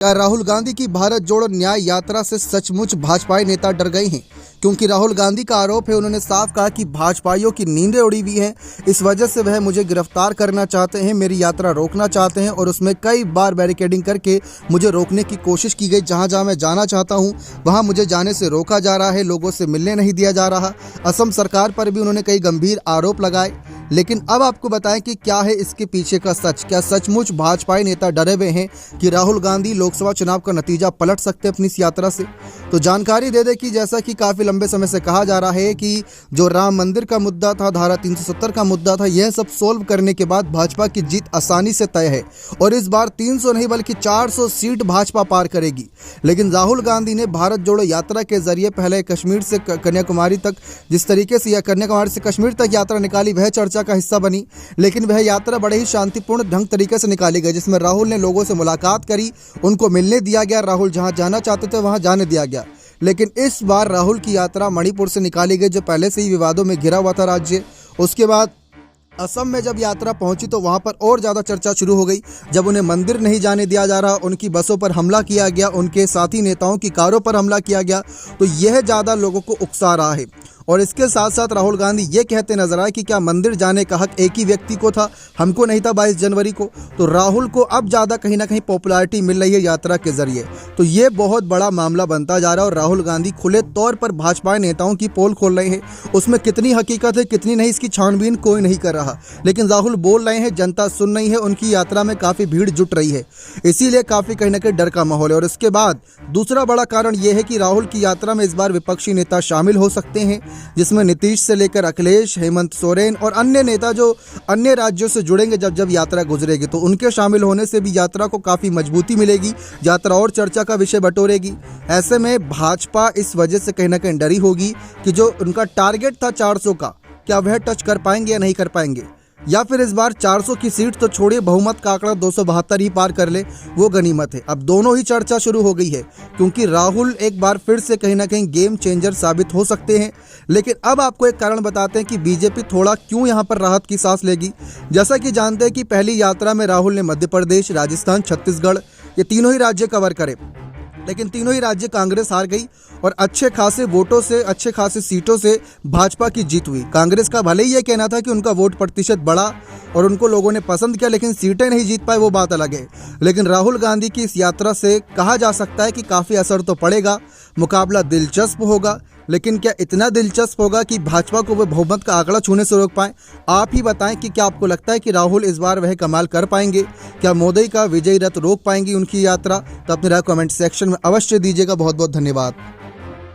क्या राहुल गांधी की भारत जोड़ो न्याय यात्रा से सचमुच भाजपाई नेता डर गए हैं? क्योंकि राहुल गांधी का आरोप है, उन्होंने साफ कहा कि भाजपाइयों की नींदें उड़ी हुई हैं, इस वजह से वह मुझे गिरफ्तार करना चाहते हैं, मेरी यात्रा रोकना चाहते हैं और उसमें कई बार बैरिकेडिंग करके मुझे रोकने की कोशिश की गई। जहां जहां मैं जाना चाहता हूं वहां मुझे जाने से रोका जा रहा है, लोगों से मिलने नहीं दिया जा रहा। असम सरकार पर भी उन्होंने कई गंभीर आरोप लगाए। लेकिन अब आपको बताएं कि क्या है इसके पीछे का सच। क्या सचमुच भाजपाई नेता डरे हुए हैं कि राहुल गांधी लोकसभा चुनाव का नतीजा पलट सकते हैं अपनी इस यात्रा से? तो जानकारी दे दे कि जैसा कि काफ़ी लंबे समय से कहा जा रहा है कि जो राम मंदिर का मुद्दा था, धारा 370 का मुद्दा था, यह सब सोल्व करने के बाद भाजपा की जीत आसानी से तय है और इस बार 300 नहीं बल्कि 400 सीट भाजपा पार करेगी। लेकिन राहुल गांधी ने भारत जोड़ो यात्रा के जरिए पहले कश्मीर से कन्याकुमारी तक, जिस तरीके से या कन्याकुमारी से कश्मीर तक यात्रा निकाली, वह चर्चा का हिस्सा बनी। लेकिन वह यात्रा बड़े ही शांतिपूर्ण ढंग तरीके से निकाली गई, जिसमें राहुल ने लोगों से मुलाकात करी, उनको मिलने दिया गया, राहुल जहां जाना चाहते थे वहां जाने दिया गया। लेकिन इस बार राहुल की यात्रा मणिपुर से निकाली गई, जो पहले से ही विवादों में घिरा हुआ था राज्य। उसके बाद असम में जब यात्रा पहुंची तो वहां पर और ज़्यादा चर्चा शुरू हो गई, जब उन्हें मंदिर नहीं जाने दिया जा रहा, उनकी बसों पर हमला किया गया, उनके साथी नेताओं की कारों पर हमला किया गया, तो यह ज़्यादा लोगों को उकसा रहा है। और इसके साथ साथ राहुल गांधी ये कहते नजर आए कि क्या मंदिर जाने का हक एक ही व्यक्ति को था, हमको नहीं था 22 जनवरी को। तो राहुल को अब ज़्यादा कहीं ना कहीं पॉपुलैरिटी मिल रही है यात्रा के जरिए, तो ये बहुत बड़ा मामला बनता जा रहा है। और राहुल गांधी खुले तौर पर भाजपा नेताओं की पोल खोल रहे हैं, उसमें कितनी हकीकत है कितनी नहीं इसकी छानबीन कोई नहीं कर रहा, लेकिन राहुल बोल रहे हैं, जनता सुन रही है, उनकी यात्रा में काफ़ी भीड़ जुट रही है, इसीलिए काफ़ी कहीं ना कहीं डर का माहौल है। और इसके बाद दूसरा बड़ा कारण यह है कि राहुल की यात्रा में इस बार विपक्षी नेता शामिल हो सकते हैं, जिसमें नीतीश से लेकर अखिलेश, हेमंत सोरेन और अन्य नेता जो अन्य राज्यों से जुड़ेंगे जब यात्रा गुजरेगी, तो उनके शामिल होने से भी यात्रा को काफ़ी मजबूती मिलेगी, यात्रा और चर्चा का विषय बटोरेगी। ऐसे में भाजपा इस वजह से कहीं ना कहीं डरी होगी कि जो उनका टारगेट था 400 का, क्या वह टच कर पाएंगे या नहीं कर पाएंगे, या फिर इस बार 400 की सीट तो छोड़िए, बहुमत का आंकड़ा 272 ही पार कर ले, वो गनीमत है। अब दोनों ही चर्चा शुरू हो गई है, क्योंकि राहुल एक बार फिर से कहीं ना कहीं गेम चेंजर साबित हो सकते हैं। लेकिन अब आपको एक कारण बताते हैं कि बीजेपी थोड़ा क्यों यहाँ पर राहत की सांस लेगी। जैसा कि जानते हैं कि पहली यात्रा में राहुल ने मध्य प्रदेश, राजस्थान, छत्तीसगढ़, ये तीनों ही राज्य कवर करे, लेकिन तीनों ही राज्य कांग्रेस हार गई और अच्छे खासे वोटों से, अच्छे खासे सीटों से भाजपा की जीत हुई। कांग्रेस का भले ही ये कहना था कि उनका वोट प्रतिशत बढ़ा और उनको लोगों ने पसंद किया, लेकिन सीटें नहीं जीत पाए, वो बात अलग है। लेकिन राहुल गांधी की इस यात्रा से कहा जा सकता है कि काफ़ी असर तो पड़ेगा, मुकाबला दिलचस्प होगा। लेकिन क्या इतना दिलचस्प होगा कि भाजपा को वह बहुमत का आंकड़ा छूने से रोक पाएं? आप ही बताएं कि क्या आपको लगता है कि राहुल इस बार वह कमाल कर पाएंगे? क्या मोदी का विजयी रथ रोक पाएंगी उनकी यात्रा? तो अपने राय कमेंट सेक्शन में अवश्य दीजिएगा। बहुत बहुत धन्यवाद।